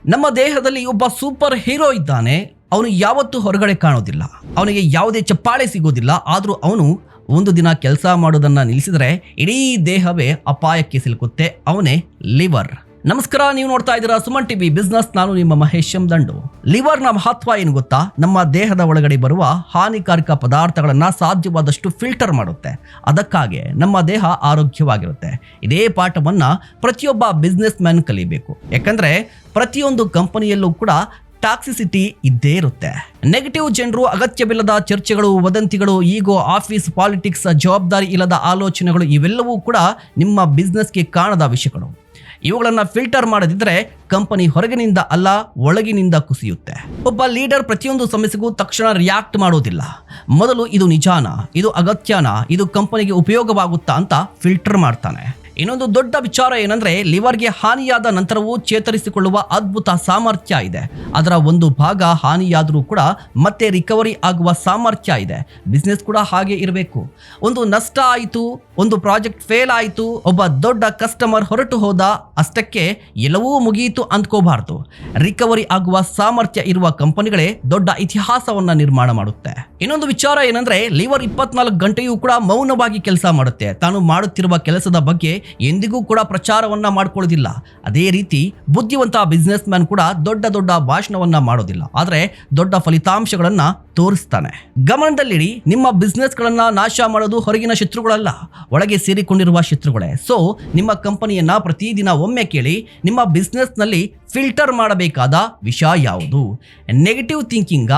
ನಮ್ಮ ದೇಹದಲ್ಲಿ ಒಬ್ಬ ಸೂಪರ್ ಹೀರೋ ಇದ್ದಾನೆ. ಅವನು ಯಾವತ್ತೂ ಹೊರಗಡೆ ಕಾಣೋದಿಲ್ಲ, ಅವನಿಗೆ ಯಾವುದೇ ಚಪ್ಪಾಳೆ ಸಿಗೋದಿಲ್ಲ. ಆದರೂ ಅವನು ಒಂದು ದಿನ ಕೆಲಸ ಮಾಡೋದನ್ನ ನಿಲ್ಲಿಸಿದರೆ ಇಡೀ ದೇಹವೇ ಅಪಾಯಕ್ಕೆ ಸಿಲುಕುತ್ತೆ. ಅವನೇ ಲಿವರ್. ನಮಸ್ಕಾರ, ನೀವು ನೋಡ್ತಾ ಇದ್ದೀರಾ ಸುಮನ್ ಟಿವಿ ಬಿಸ್ನೆಸ್. ನಾನು ನಿಮ್ಮ ಮಹೇಶ್ ದಂಡು. ಲಿವರ್ನ ಮಹತ್ವ ಏನು ಗೊತ್ತಾ? ನಮ್ಮ ದೇಹದ ಒಳಗಡೆ ಬರುವ ಹಾನಿಕಾರಕ ಪದಾರ್ಥಗಳನ್ನ ಸಾಧ್ಯವಾದಷ್ಟು ಫಿಲ್ಟರ್ ಮಾಡುತ್ತೆ. ಅದಕ್ಕಾಗಿ ನಮ್ಮ ದೇಹ ಆರೋಗ್ಯವಾಗಿರುತ್ತೆ. ಇದೇ ಪಾಠವನ್ನ ಪ್ರತಿಯೊಬ್ಬ ಬಿಸ್ನೆಸ್ ಮ್ಯಾನ್ ಕಲಿಬೇಕು. ಯಾಕಂದ್ರೆ ಪ್ರತಿಯೊಂದು ಕಂಪನಿಯಲ್ಲೂ ಕೂಡ ಟಾಕ್ಸಿಸಿಟಿ ಇದ್ದೇ ಇರುತ್ತೆ. ನೆಗೆಟಿವ್ ಜನರು, ಅಗತ್ಯವಿಲ್ಲದ ಚರ್ಚೆಗಳು, ವದಂತಿಗಳು, ಈಗೋ, ಆಫೀಸ್ ಪಾಲಿಟಿಕ್ಸ್, ಜವಾಬ್ದಾರಿ ಇಲ್ಲದ ಆಲೋಚನೆಗಳು ಇವೆಲ್ಲವೂ ಕೂಡ ನಿಮ್ಮ ಬಿಸ್ನೆಸ್ಗೆ ಕಾಣದ ವಿಷಯಗಳು. ಇವುಗಳನ್ನು ಫಿಲ್ಟರ್ ಮಾಡದಿದ್ದರೆ ಕಂಪನಿ ಹೊರಗಿನಿಂದ ಅಲ್ಲ, ಒಳಗಿನಿಂದ ಕುಸಿಯುತ್ತೆ. ಒಬ್ಬ ಲೀಡರ್ ಪ್ರತಿಯೊಂದು ಸಮಸ್ಯೆಗೂ ತಕ್ಷಣ ರಿಯಾಕ್ಟ್ ಮಾಡೋದಿಲ್ಲ. ಮೊದಲು ಇದು ನಿಜಾನಾ, ಇದು ಅಗತ್ಯನಾ, ಇದು ಕಂಪನಿಗೆ ಉಪಯೋಗವಾಗುತ್ತಾ ಅಂತ ಫಿಲ್ಟರ್ ಮಾಡ್ತಾನೆ. ಇನ್ನೊಂದು ದೊಡ್ಡ ವಿಚಾರ ಏನಂದ್ರೆ, ಲಿವರ್ಗೆ ಹಾನಿಯಾದ ನಂತರವೂ ಚೇತರಿಸಿಕೊಳ್ಳುವ ಅದ್ಭುತ ಸಾಮರ್ಥ್ಯ ಇದೆ. ಅದರ ಒಂದು ಭಾಗ ಹಾನಿಯಾದರೂ ಕೂಡ ಮತ್ತೆ ರಿಕವರಿ ಆಗುವ ಸಾಮರ್ಥ್ಯ ಇದೆ. ಬಿಸ್ನೆಸ್ ಕೂಡ ಹಾಗೆ ಇರಬೇಕು. ಒಂದು ನಷ್ಟ ಆಯಿತು, ಒಂದು ಪ್ರಾಜೆಕ್ಟ್ ಫೇಲ್ ಆಯಿತು, ಒಬ್ಬ ದೊಡ್ಡ ಕಸ್ಟಮರ್ ಹೊರಟು ಹೋದ, ಅಷ್ಟಕ್ಕೆ ಎಲ್ಲವೂ ಮುಗಿಯಿತು ಅಂದ್ಕೋಬಾರ್ದು. ರಿಕವರಿ ಆಗುವ ಸಾಮರ್ಥ್ಯ ಇರುವ ಕಂಪನಿಗಳೇ ದೊಡ್ಡ ಇತಿಹಾಸವನ್ನ ನಿರ್ಮಾಣ ಮಾಡುತ್ತೆ. ಇನ್ನೊಂದು ವಿಚಾರ ಏನಂದ್ರೆ, ಲಿವರ್ 24 ಗಂಟೆಯೂ ಕೂಡ ಮೌನವಾಗಿ ಕೆಲಸ ಮಾಡುತ್ತೆ. ತಾನು ಮಾಡುತ್ತಿರುವ ಕೆಲಸದ ಬಗ್ಗೆ ಎಂದಿಗೂ ಕೂಡ ಪ್ರಚಾರವನ್ನ ಮಾಡ್ಕೊಳ್ಳೋದಿಲ್ಲ. ಅದೇ ರೀತಿ ಬುದ್ಧಿವಂತ ಬಿಸ್ನೆಸ್ ಮ್ಯಾನ್ ಕೂಡ ದೊಡ್ಡ ದೊಡ್ಡ ಭಾಷಣವನ್ನ ಮಾಡೋದಿಲ್ಲ, ಆದ್ರೆ ದೊಡ್ಡ ಫಲಿತಾಂಶಗಳನ್ನ ತೋರಿಸ್ತಾನೆ. ಗಮನದಲ್ಲಿಡಿ, ನಿಮ್ಮ ಬಿಸ್ನೆಸ್ ಗಳನ್ನ ನಾಶ ಮಾಡೋದು ಹೊರಗಿನ ಶತ್ರುಗಳಲ್ಲ, ಒಳಗೆ ಸೇರಿಕೊಂಡಿರುವ ಶತ್ರುಗಳೇ. ಸೊ ನಿಮ್ಮ ಕಂಪನಿಯನ್ನ ಪ್ರತಿದಿನ ಒಮ್ಮೆ ಕೇಳಿ, ನಿಮ್ಮ ಬಿಸ್ನೆಸ್ ನಲ್ಲಿ ಫಿಲ್ಟರ್ ಮಾಡಬೇಕಾದ ವಿಷಯ ಯಾವುದು? ನೆಗೆಟಿವ್ ಥಿಂಕಿಂಗ,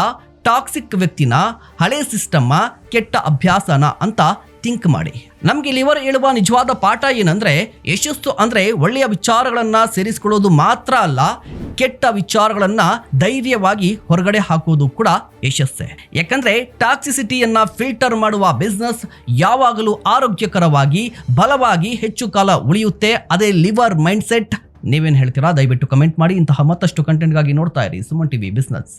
ಟಾಕ್ಸಿಕ್ ವ್ಯಕ್ತಿನ, ಹಳೆ ಸಿಸ್ಟಮ್ಮ, ಕೆಟ್ಟ ಅಭ್ಯಾಸನ ಅಂತ ಥಿಂಕ್ ಮಾಡಿ. ನಮಗೆ ಲಿವರ್ ಹೇಳುವ ನಿಜವಾದ ಪಾಠ ಏನಂದ್ರೆ, ಯಶಸ್ಸು ಅಂದ್ರೆ ಒಳ್ಳೆಯ ವಿಚಾರಗಳನ್ನ ಸೇರಿಸಿಕೊಳ್ಳೋದು ಮಾತ್ರ ಅಲ್ಲ, ಕೆಟ್ಟ ವಿಚಾರಗಳನ್ನ ಧೈರ್ಯವಾಗಿ ಹೊರಗಡೆ ಹಾಕೋದು ಕೂಡ ಯಶಸ್ಸೇ. ಯಾಕಂದ್ರೆ ಟಾಕ್ಸಿಸಿಟಿಯನ್ನ ಫಿಲ್ಟರ್ ಮಾಡುವ ಬಿಸ್ನೆಸ್ ಯಾವಾಗಲೂ ಆರೋಗ್ಯಕರವಾಗಿ, ಬಲವಾಗಿ, ಹೆಚ್ಚು ಕಾಲ ಉಳಿಯುತ್ತೆ. ಅದೇ ಲಿವರ್ ಮೈಂಡ್ ಸೆಟ್. ನೀವೇನು ಹೇಳ್ತೀರಾ? ದಯವಿಟ್ಟು ಕಮೆಂಟ್ ಮಾಡಿ. ಇಂತಹ ಮತ್ತಷ್ಟು ಕಂಟೆಂಟ್ಗಾಗಿ ನೋಡ್ತಾ ಇರಿ ಸುಮನ್ ಟಿವಿ ಬಿಸ್ನೆಸ್.